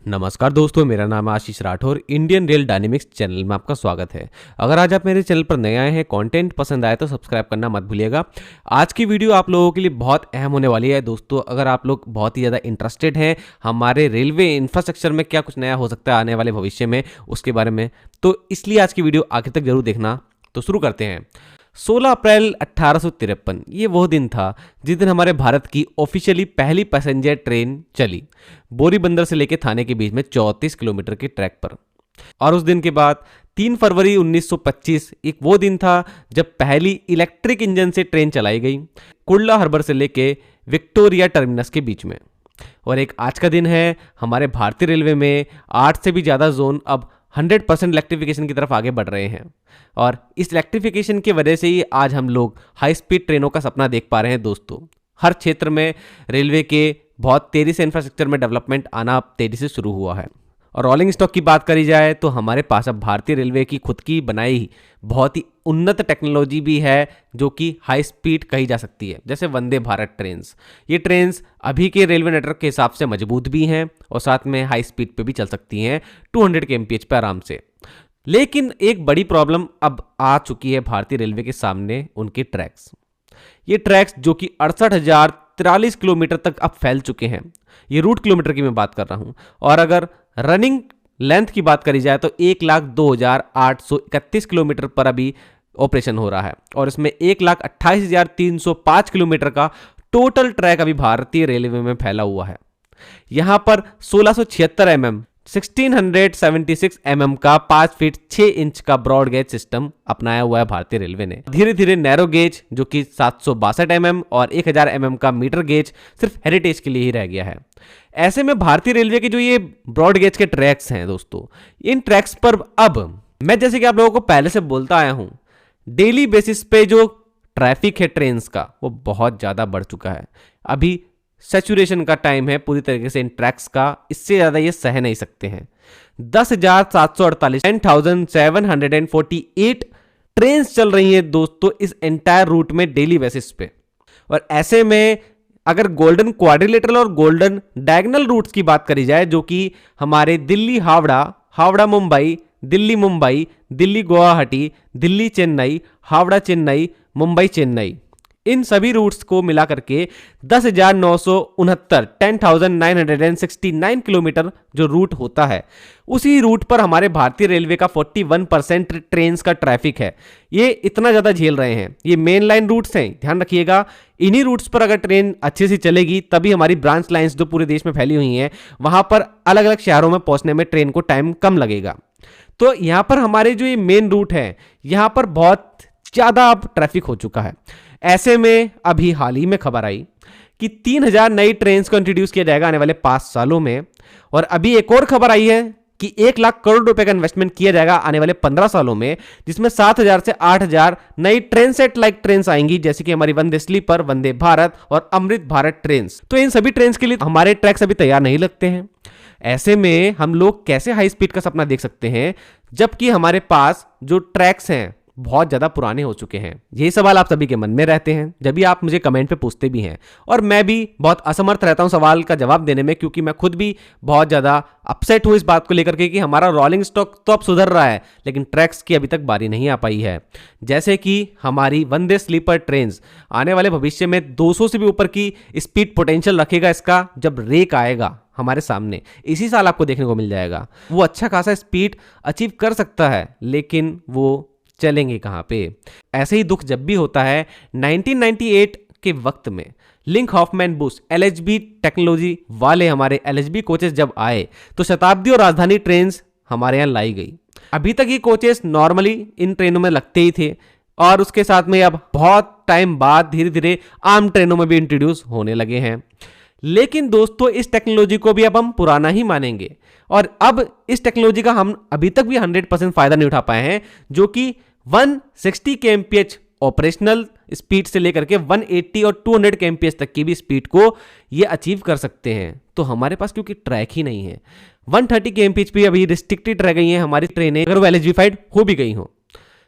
नमस्कार दोस्तों, मेरा नाम है Ashish Rathore. Indian rail dynamics channel में आपका स्वागत है। अगर आज आप मेरे चैनल पर नए आए हैं, कंटेंट पसंद आए तो सब्सक्राइब करना मत भूलिएगा। आज की वीडियो आप लोगों के लिए बहुत अहम होने वाली है दोस्तों। अगर आप लोग बहुत ही ज़्यादा इंटरेस्टेड हैं हमारे रेलवे इंफ्रास्ट्रक्चर में क्या कुछ नया हो सकता है आने वाले भविष्य में, उसके बारे में, तो इसलिए आज की वीडियो आखिर तक जरूर देखना। तो शुरू करते हैं। 16 अप्रैल 1853 ये वो दिन था जिस दिन हमारे भारत की ऑफिशियली पहली पैसेंजर ट्रेन चली, बोरीबंदर से लेकर थाने के बीच में 34 किलोमीटर के ट्रैक पर। और उस दिन के बाद 3 फरवरी 1925 एक वो दिन था जब पहली इलेक्ट्रिक इंजन से ट्रेन चलाई गई, कुर्ला हार्बर से लेके विक्टोरिया टर्मिनस के बीच में। और एक आज का दिन है, हमारे भारतीय रेलवे में 8 से भी ज़्यादा जोन अब 100% इलेक्ट्रिफिकेशन की तरफ आगे बढ़ रहे हैं। और इस इलेक्ट्रिफिकेशन की वजह से ही आज हम लोग हाई स्पीड ट्रेनों का सपना देख पा रहे हैं दोस्तों। हर क्षेत्र में रेलवे के बहुत तेज़ी से इंफ्रास्ट्रक्चर में डेवलपमेंट आना तेज़ी से शुरू हुआ है। और रोलिंग स्टॉक की बात करी जाए तो हमारे पास अब भारतीय रेलवे की खुद की बनाई बहुत ही उन्नत टेक्नोलॉजी भी है जो कि हाई स्पीड कही जा सकती है, जैसे वंदे भारत ट्रेन्स। ये ट्रेन्स अभी के रेलवे नेटवर्क के हिसाब से मजबूत भी हैं और साथ में हाई स्पीड पे भी चल सकती हैं 200 kmph पे आराम से। लेकिन एक बड़ी प्रॉब्लम अब आ चुकी है भारतीय रेलवे के सामने, उनके ट्रैक्स। ये ट्रैक्स जो कि 68,043 किलोमीटर तक अब फैल चुके हैं। ये रूट किलोमीटर की मैं बात कर रहा हूं। और अगर रनिंग लेंथ की बात करी जाए तो 1,02,831 किलोमीटर पर अभी ऑपरेशन हो रहा है। और इसमें 1,28,305 किलोमीटर का टोटल ट्रैक अभी भारतीय रेलवे में फैला हुआ है। यहां पर 1676 mm 1676 mm का 5 फीट 6 इंच का ब्रॉड गेज सिस्टम अपनाया हुआ है भारतीय रेलवे ने। धीरे धीरे नैरो गेज जो कि 762 mm और 1000 mm का मीटर गेज सिर्फ हेरिटेज के लिए ही रह गया है। ऐसे में भारतीय रेलवे के जो ये ब्रॉड गेज के ट्रैक्स हैं दोस्तों, इन ट्रैक्स पर अब मैं जैसे कि आप लोगों को पहले से बोलता आया हूं, डेली बेसिस पे जो ट्रैफिक है ट्रेन्स का वो बहुत ज़्यादा बढ़ चुका है। अभी सैचुरेशन का टाइम है पूरी तरीके से इन ट्रैक्स का, इससे ज़्यादा ये सह नहीं सकते हैं। 10,748 10,748 ट्रेन्स चल रही हैं दोस्तों इस एंटायर रूट में डेली बेसिस पे। और ऐसे में अगर गोल्डन क्वाड्रिलेटरल और गोल्डन डायगोनल रूट्स की बात करी जाए, जो कि हमारे दिल्ली हावड़ा, हावड़ा मुंबई, दिल्ली मुंबई, दिल्ली गुवाहाटी, दिल्ली चेन्नई, हावड़ा चेन्नई, मुंबई चेन्नई, इन सभी रूट्स को मिला करके 10,969 10,969 किलोमीटर जो रूट होता है, उसी रूट पर हमारे भारतीय रेलवे का 41% ट्रेन्स का ट्रैफिक है। ये इतना ज़्यादा झेल रहे हैं। ये मेन लाइन रूट्स हैं, ध्यान रखिएगा। इन्हीं रूट्स पर अगर ट्रेन अच्छे से चलेगी तभी हमारी ब्रांच लाइन्स जो पूरे देश में फैली हुई हैं वहाँ पर अलग अलग शहरों में पहुँचने में ट्रेन को टाइम कम लगेगा। तो यहाँ पर हमारे जो ये मेन रूट है यहाँ पर बहुत ज़्यादा अब ट्रैफिक हो चुका है। ऐसे में अभी हाल ही में खबर आई कि 3,000 नई ट्रेन्स को इंट्रोड्यूस किया जाएगा आने वाले 5 सालों में। और अभी एक और खबर आई है कि 1 लाख करोड़ रुपए का इन्वेस्टमेंट किया जाएगा आने वाले 15 सालों में, जिसमें 7,000 से 8,000 नई ट्रेन सेट लाइक ट्रेन्स आएंगी, जैसे कि हमारी वंदे स्लीपर, वंदे भारत और अमृत भारत ट्रेन्स। तो इन सभी ट्रेन्स के लिए हमारे ट्रैक्स अभी तैयार नहीं लगते हैं। ऐसे में हम लोग कैसे हाई स्पीड का सपना देख सकते हैं जबकि हमारे पास जो ट्रैक्स हैं बहुत ज़्यादा पुराने हो चुके हैं? यही सवाल आप सभी के मन में रहते हैं, जब भी आप मुझे कमेंट पे पूछते भी हैं। और मैं भी बहुत असमर्थ रहता हूं सवाल का जवाब देने में, क्योंकि मैं खुद भी बहुत ज़्यादा अपसेट हूं इस बात को लेकर के कि हमारा रोलिंग स्टॉक तो अब सुधर रहा है लेकिन ट्रैक्स की अभी तक बारी नहीं आ पाई है। जैसे कि हमारी वंदे स्लीपर ट्रेन्स आने वाले भविष्य में 200 से भी ऊपर की स्पीड पोटेंशियल रखेगा इसका, जब रेक आएगा हमारे सामने इसी साल आपको देखने को मिल जाएगा। वो अच्छा खासा स्पीड अचीव कर सकता है लेकिन वो चलेंगे कहाँ पे? ऐसे ही दुख जब भी होता है 1998 के वक्त में Linke Hofmann Busch LHB technology वाले हमारे LHB कोचेस जब आए तो शताब्दी और राजधानी ट्रेन्स हमारे यहाँ लाई गई। अभी तक ये कोचेस नॉर्मली इन ट्रेनों में लगते ही थे और उसके साथ में अब बहुत टाइम बाद धीरे धीरे आम ट्रेनों में भी इंट्रोड्यूस होने लगे हैं। लेकिन दोस्तों इस टेक्नोलॉजी को भी अब हम पुराना ही मानेंगे और अब इस टेक्नोलॉजी का हम अभी तक भी 100% फायदा नहीं उठा पाए हैं, जो कि 160 kmph ऑपरेशनल स्पीड से लेकर के 180 और 200 kmph तक की भी स्पीड को ये अचीव कर सकते हैं। तो हमारे पास क्योंकि ट्रैक ही नहीं है, 130 kmph भी अभी रिस्ट्रिक्टेड रह गई हैं हमारी ट्रेनें, अगर वो LHBfied हो भी गई हो।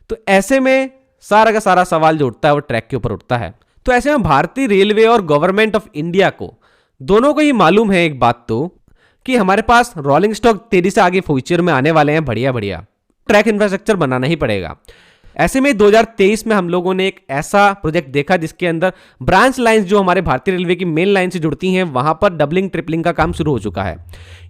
तो ऐसे में सारा का सारा सवाल जो उठता है वो ट्रैक के ऊपर उठता है। तो ऐसे में भारतीय रेलवे और गवर्नमेंट ऑफ इंडिया को दोनों को ही मालूम है एक बात तो कि हमारे पास रोलिंग स्टॉक तेजी से आगे फ्यूचर में आने वाले हैं, बढ़िया बढ़िया ट्रैक इंफ्रास्ट्रक्चर बनाना ही पड़ेगा। ऐसे में 2023 में हम लोगों ने एक ऐसा प्रोजेक्ट देखा जिसके अंदर ब्रांच लाइंस जो हमारे भारतीय रेलवे की मेन लाइन से जुड़ती हैं वहां पर डबलिंग ट्रिपलिंग का काम शुरू हो चुका है।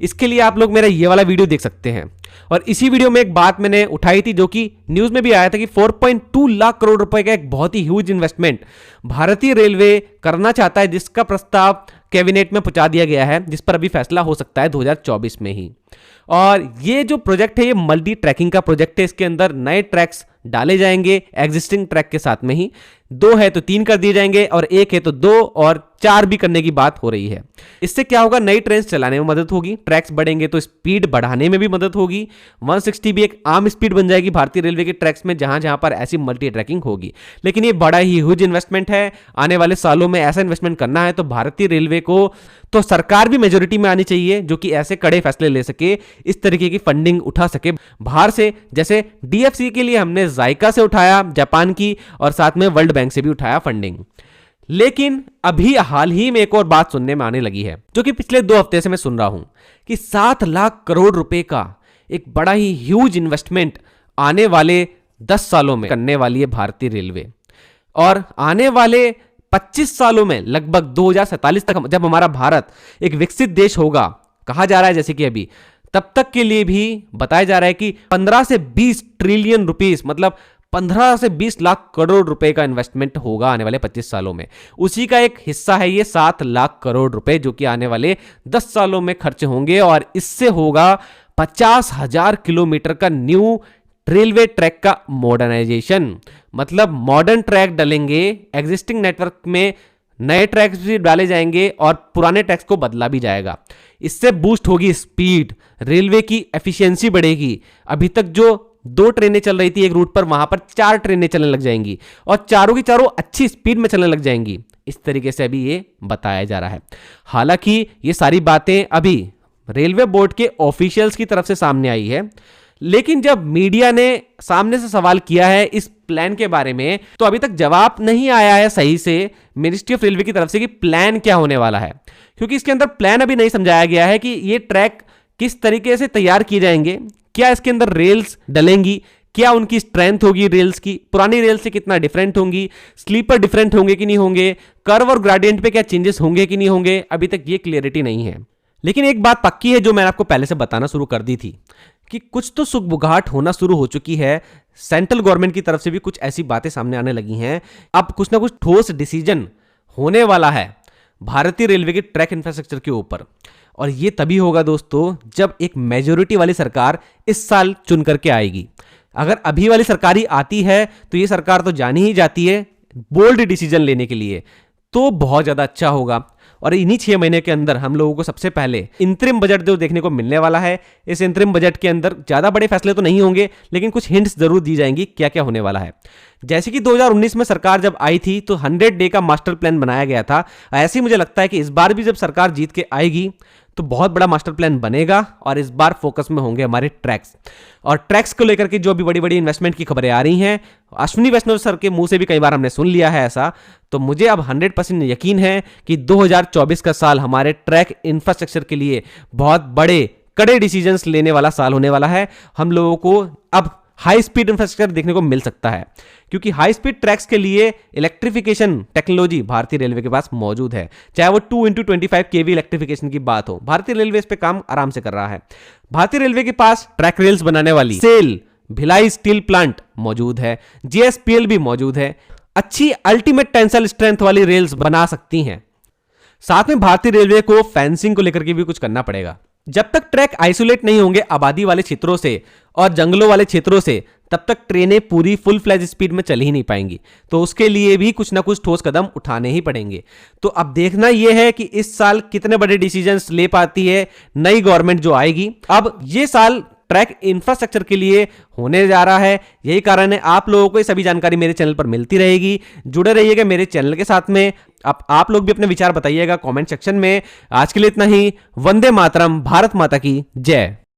इसके लिए आप लोग मेरा ये वाला वीडियो देख सकते हैं। और इसी वीडियो में एक बात मैंने उठाई थी जो कि न्यूज में भी आया था कि 4.2 लाख करोड़ रुपए का एक बहुत ही ह्यूज इन्वेस्टमेंट भारतीय रेलवे करना चाहता है, जिसका प्रस्ताव कैबिनेट में पहुंचा दिया गया है, जिस पर अभी फैसला हो सकता है 2024 में ही। और ये जो प्रोजेक्ट है ये मल्टी ट्रैकिंग का प्रोजेक्ट है। इसके अंदर नए ट्रैक्स डाले जाएंगे एग्जिस्टिंग ट्रैक के साथ में ही, 2 है तो 3 कर दिए जाएंगे और 1 है तो 2 और 4 भी करने की बात हो रही है। इससे क्या होगा, नई ट्रेन चलाने में मदद होगी, ट्रैक्स बढ़ेंगे तो स्पीड बढ़ाने में भी मदद होगी। 160 भी एक आम स्पीड बन जाएगी भारतीय रेलवे के ट्रैक्स में जहां जहां पर ऐसी मल्टी ट्रैकिंग होगी। लेकिन ये बड़ा ही ह्यूज इन्वेस्टमेंट है, आने वाले सालों में ऐसा इन्वेस्टमेंट करना है तो भारतीय रेलवे को तो सरकार भी मेजोरिटी में आनी चाहिए जो कि ऐसे कड़े फैसले ले सके, इस तरीके की फंडिंग उठा सके बाहर से। जैसे डीएफसी के लिए हमने जायका से उठाया जापान की, और साथ में वर्ल्ड बैंक से भी उठाया फंडिंग। लेकिन अभी हाल ही में एक और बात सुनने में आने लगी है जो कि पिछले 2 हफ्ते से मैं सुन रहा हूं कि 7 लाख करोड़ रुपए का एक बड़ा ही ह्यूज इन्वेस्टमेंट आने वाले 10 सालों में करने वाली है भारतीय रेलवे। और आने वाले 25 सालों में लगभग 2047 तक जब हमारा भारत एक विकसित देश होगा, कहा जा रहा है जैसे कि अभी, तब तक के लिए भी बताया जा रहा है कि 15 से 20 ट्रिलियन रुपीस, मतलब 15 से 20 लाख करोड़ रुपए का इन्वेस्टमेंट होगा आने वाले 25 सालों में। उसी का एक हिस्सा है ये 7 लाख करोड़ रुपए जो कि आने वाले 10 सालों में खर्च होंगे। और इससे होगा 50,000 किलोमीटर का न्यू रेलवे ट्रैक का मॉडर्नाइजेशन। मतलब मॉडर्न ट्रैक डलेंगे, एग्जिस्टिंग नेटवर्क में नए ट्रैक्स भी डाले जाएंगे और पुराने ट्रैक्स को बदला भी जाएगा। इससे बूस्ट होगी स्पीड, रेलवे की एफिशिएंसी बढ़ेगी। अभी तक जो 2 ट्रेनें चल रही थी एक रूट पर, वहां पर 4 ट्रेनें चलने लग जाएंगी और चारों की चारों अच्छी स्पीड में चलने लग जाएंगी। इस तरीके से अभी ये बताया जा रहा है। हालांकि ये सारी बातें अभी रेलवे बोर्ड के ऑफिशियल्स की तरफ से सामने आई है, लेकिन जब मीडिया ने सामने से सवाल किया है इस प्लान के बारे में तो अभी तक जवाब नहीं आया है सही से मिनिस्ट्री ऑफ रेलवे की तरफ से कि प्लान क्या होने वाला है। क्योंकि इसके अंदर प्लान अभी नहीं समझाया गया है कि ये ट्रैक किस तरीके से तैयार किए जाएंगे, क्या इसके अंदर रेल्स डलेंगी, क्या उनकी स्ट्रेंथ होगी रेल्स की, पुरानी रेल से कितना डिफरेंट होंगी, स्लीपर डिफरेंट होंगे कि नहीं होंगे, कर्व और ग्रेडियंट पे क्या चेंजेस होंगे कि नहीं होंगे, अभी तक ये क्लियरिटी नहीं है। लेकिन एक बात पक्की है जो मैंने आपको पहले से बताना शुरू कर दी थी कि कुछ तो सुगबुगाहट होना शुरू हो चुकी है। सेंट्रल गवर्नमेंट की तरफ से भी कुछ ऐसी बातें सामने आने लगी हैं। अब कुछ ना कुछ ठोस डिसीजन होने वाला है भारतीय रेलवे के ट्रैक इंफ्रास्ट्रक्चर के ऊपर। और ये तभी होगा दोस्तों जब एक मेजोरिटी वाली सरकार इस साल चुन करके आएगी। अगर अभी वाली सरकार ही आती है तो ये सरकार तो जानी ही जाती है बोल्ड डिसीजन लेने के लिए, तो बहुत ज्यादा अच्छा होगा। और इन्हीं 6 महीने के अंदर हम लोगों को सबसे पहले इंतरिम बजट जो देखने को मिलने वाला है। इस इंतरिम बजट के अंदर ज्यादा बड़े फैसले तो नहीं होंगे, लेकिन कुछ हिंट्स जरूर दी जाएंगी क्या क्या होने वाला है। जैसे कि 2019 में सरकार जब आई थी तो 100 डे का मास्टर प्लान बनाया गया था। ऐसे ही मुझे लगता है कि इस बार भी जब सरकार जीत के आएगी तो बहुत बड़ा मास्टर प्लान बनेगा और इस बार फोकस में होंगे हमारे ट्रैक्स। और ट्रैक्स को लेकर के जो भी बड़ी बड़ी इन्वेस्टमेंट की खबरें आ रही हैं, अश्विनी वैष्णव सर के मुंह से भी कई बार हमने सुन लिया है ऐसा, तो मुझे अब 100% यकीन है कि 2024 का साल हमारे ट्रैक इंफ्रास्ट्रक्चर के लिए बहुत बड़े कड़े डिसीजंस लेने वाला साल होने वाला है। हम लोगों को अब हाई स्पीड इंफ्रास्ट्रक्चर देखने को मिल सकता है, क्योंकि हाई स्पीड ट्रैक्स के लिए इलेक्ट्रिफिकेशन टेक्नोलॉजी भारतीय रेलवे के पास मौजूद है। चाहे वो 2x25 kV इलेक्ट्रिफिकेशन की बात हो, भारतीय रेलवे इस पे काम आराम से कर रहा है। भारतीय रेलवे के पास ट्रैक रेल्स बनाने वाली सेल भिलाई स्टील प्लांट मौजूद है, JSPL भी मौजूद है, अच्छी अल्टीमेट टेंसाइल स्ट्रेंथ वाली रेल्स बना सकती हैं। साथ में भारतीय रेलवे को फेंसिंग को लेकर के भी कुछ करना पड़ेगा। जब तक ट्रैक आइसोलेट नहीं होंगे आबादी वाले क्षेत्रों से और जंगलों वाले क्षेत्रों से, तब तक ट्रेनें पूरी फुल फ्लैज स्पीड में चल ही नहीं पाएंगी। तो उसके लिए भी कुछ ना कुछ ठोस कदम उठाने ही पड़ेंगे। तो अब देखना यह है कि इस साल कितने बड़े डिसीजंस ले पाती है नई गवर्नमेंट जो आएगी। अब ये साल ट्रैक इंफ्रास्ट्रक्चर के लिए होने जा रहा है, यही कारण है आप लोगों को ये सभी जानकारी मेरे चैनल पर मिलती रहेगी। जुड़े रहिएगा मेरे चैनल के साथ में। आप लोग भी अपने विचार बताइएगा कमेंट सेक्शन में। आज के लिए इतना ही। वंदे मातरम, भारत माता की जय।